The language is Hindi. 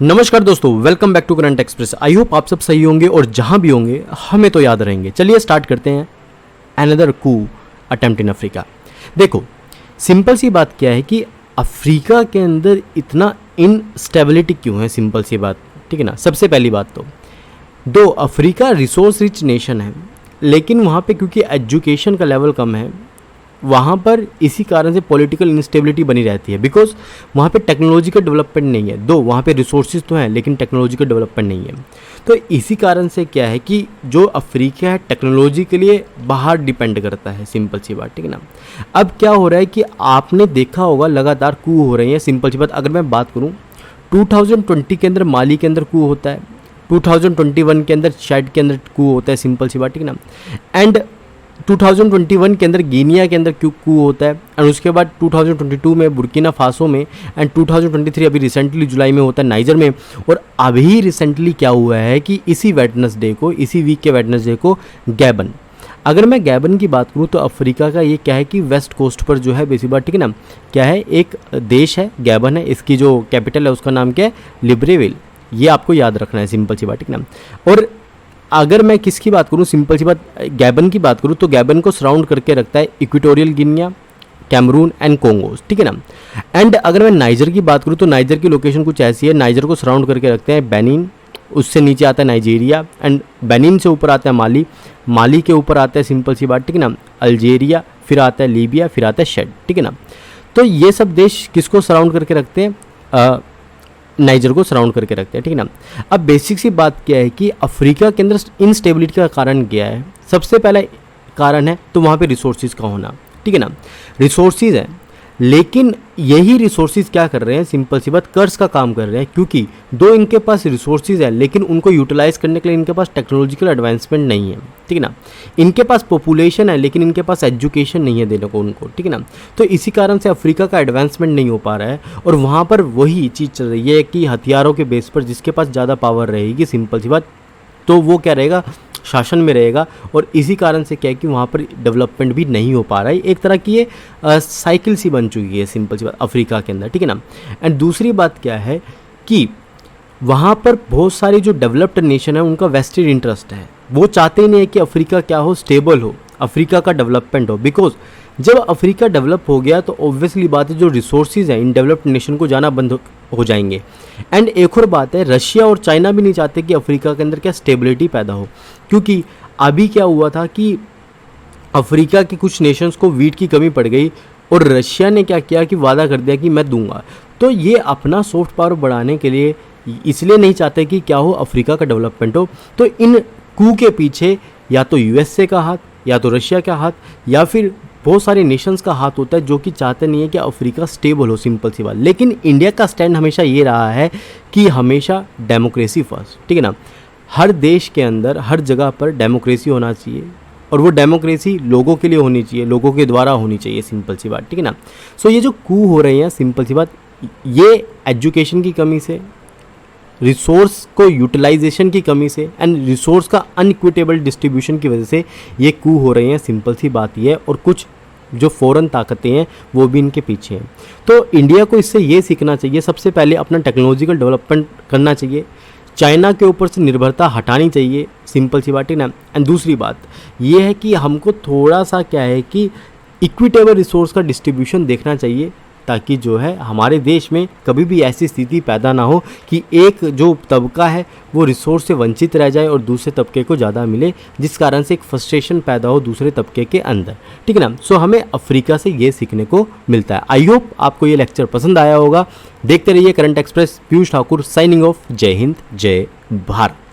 नमस्कार दोस्तों, welcome back to Current Express. I hope आप सब सही होंगे और जहां भी होंगे हमें तो याद रहेंगे। चलिए स्टार्ट करते हैं another coup attempt in Africa. देखो, सिंपल सी बात क्या है कि अफ्रीका के अंदर इतना इनस्टेबिलिटी क्यों है। सिंपल सी बात, ठीक है ना। सबसे पहली बात तो अफ्रीका रिसोर्स रिच नेशन है, लेकिन वहाँ पे क्योंकि एजुकेशन का लेवल कम है, वहाँ पर इसी कारण से पॉलिटिकल इंस्टेबिलिटी बनी रहती है। बिकॉज वहाँ पे टेक्नोलॉजिकल डेवलपमेंट नहीं है। दो वहाँ पे रिसोर्सेज तो हैं, लेकिन टेक्नोलॉजिकल डेवलपमेंट नहीं है। तो इसी कारण से क्या है कि जो अफ्रीका है टेक्नोलॉजी के लिए बाहर डिपेंड करता है। सिंपल सी बात, ठीक है ना। अब क्या हो रहा है कि आपने देखा होगा लगातार कू हो रही है। सिंपल सी बात, अगर मैं बात करूँ 2020 के अंदर माली के अंदर कू होता है, 2021 के अंदर शायद के अंदर कू होता है। सिंपल सी बात, ठीक है ना। एंड 2021 के अंदर गिनिया के अंदर कू होता है, एंड उसके बाद 2022 में बुर्किना फासो में, एंड 2023 अभी रिसेंटली जुलाई में होता है नाइजर में। और अभी रिसेंटली क्या हुआ है कि इसी वेडनेसडे को, इसी वीक के वेडनेसडे को गैबन, अगर मैं गैबन की बात करूँ तो अफ्रीका का ये क्या है कि वेस्ट कोस्ट पर जो है बेसिक बात, ठीक है ना, क्या है, एक देश है गैबन है। इसकी जो कैपिटल है उसका नाम क्या है, लिब्रेविल। ये आपको याद रखना है। सिंपल सी बात, ठीक है ना। और अगर मैं किसकी बात करूँ, सिंपल सी बात, गैबन की बात करूँ तो गैबन को सराउंड करके रखता है इक्वेटोरियल गिनिया, कैमरून एंड कोंगोस, ठीक है ना। एंड अगर मैं नाइजर की बात करूँ तो नाइजर की लोकेशन कुछ ऐसी है, नाइजर को सराउंड करके रखते हैं बेनिन, उससे नीचे आता है नाइजीरिया, एंड बेनिन से ऊपर आता है माली, माली के ऊपर आता है सिंपल सी बात, ठीक है ना, अल्जेरिया, फिर आता है लीबिया, फिर आता है शेड, ठीक है ना। तो ये सब देश किसको सराउंड करके रखते हैं, नाइजर को सराउंड करके रखते हैं, ठीक है ना। अब बेसिक सी बात क्या है कि अफ्रीका के अंदर इनस्टेबिलिटी का कारण क्या है। सबसे पहला कारण है तो वहाँ पे रिसोर्सेज का होना, ठीक है ना। रिसोर्सेज है, लेकिन यही रिसोर्सेज क्या कर रहे हैं, सिंपल सी बात, कर्ज का काम कर रहे हैं। क्योंकि दो इनके पास रिसोर्सेज है, लेकिन उनको यूटिलाइज करने के लिए इनके पास टेक्नोलॉजिकल एडवांसमेंट नहीं है, ठीक है ना। इनके पास पॉपुलेशन है, लेकिन इनके पास एजुकेशन नहीं है देने को उनको, ठीक है ना। तो इसी कारण से अफ्रीका का एडवांसमेंट नहीं हो पा रहा है। और वहाँ पर वही चीज़ चल रही है कि हथियारों के बेस पर जिसके पास ज़्यादा पावर रहेगी, सिंपल सी बात, तो वो क्या रहेगा, शासन में रहेगा। और इसी कारण से क्या है कि वहाँ पर डेवलपमेंट भी नहीं हो पा रहा है। एक तरह की ये साइकिल सी बन चुकी है, सिंपल सी बात, अफ्रीका के अंदर, ठीक है ना। एंड दूसरी बात क्या है कि वहाँ पर बहुत सारी जो डेवलप्ड नेशन है उनका वेस्टेड इंटरेस्ट है। वो चाहते ही नहीं है कि अफ्रीका क्या हो, स्टेबल हो, अफ्रीका का डेवलपमेंट हो। बिकॉज जब अफ्रीका डेवलप हो गया तो ऑब्वियसली बात है जो रिसोर्सेज हैं इन डेवलप्ड नेशन को जाना बंद हो जाएंगे। एंड एक और बात है, रशिया और चाइना भी नहीं चाहते कि अफ्रीका के अंदर क्या स्टेबिलिटी पैदा हो। क्योंकि अभी क्या हुआ था कि अफ्रीका के कुछ नेशंस को वीट की कमी पड़ गई और रशिया ने क्या किया कि वादा कर दिया कि मैं दूंगा। तो ये अपना सॉफ्ट पावर बढ़ाने के लिए इसलिए नहीं चाहते कि क्या हो, अफ्रीका का डेवलपमेंट हो। तो इन कू के पीछे या तो यूएसए का हाथ, या तो रशिया का हाथ, या फिर बहुत सारे नेशंस का हाथ होता है जो कि चाहते नहीं है कि अफ्रीका स्टेबल हो। सिंपल सी बात। लेकिन इंडिया का स्टैंड हमेशा ये रहा है कि हमेशा डेमोक्रेसी फर्स्ट, ठीक है ना। हर देश के अंदर हर जगह पर डेमोक्रेसी होना चाहिए, और वो डेमोक्रेसी लोगों के लिए होनी चाहिए, लोगों के द्वारा होनी चाहिए। सिंपल सी बात, ठीक है ना। सो ये जो कू हो रहे हैं, सिंपल सी बात, ये एजुकेशन की कमी से, रिसोर्स को यूटिलाइजेशन की कमी से, एंड रिसोर्स का अनइक्विटेबल डिस्ट्रीब्यूशन की वजह से ये कू हो रहे हैं। सिंपल सी बात ये है। और कुछ जो फॉरेन ताकतें हैं वो भी इनके पीछे हैं। तो इंडिया को इससे ये सीखना चाहिए, सबसे पहले अपना टेक्नोलॉजिकल डेवलपमेंट करना चाहिए, चाइना के ऊपर से निर्भरता हटानी चाहिए। सिंपल सी बात है ना। एंड दूसरी बात ये है कि हमको थोड़ा सा क्या है कि इक्विटेबल रिसोर्स का डिस्ट्रीब्यूशन देखना चाहिए, ताकि जो है हमारे देश में कभी भी ऐसी स्थिति पैदा ना हो कि एक जो तबका है वो रिसोर्स से वंचित रह जाए और दूसरे तबके को ज़्यादा मिले, जिस कारण से एक फ्रस्ट्रेशन पैदा हो दूसरे तबके के अंदर, ठीक है ना। सो हमें अफ्रीका से ये सीखने को मिलता है। आई होप आपको ये लेक्चर पसंद आया होगा। देखते रहिए current express. Piyush Thakur signing off. जय हिंद, जय भारत।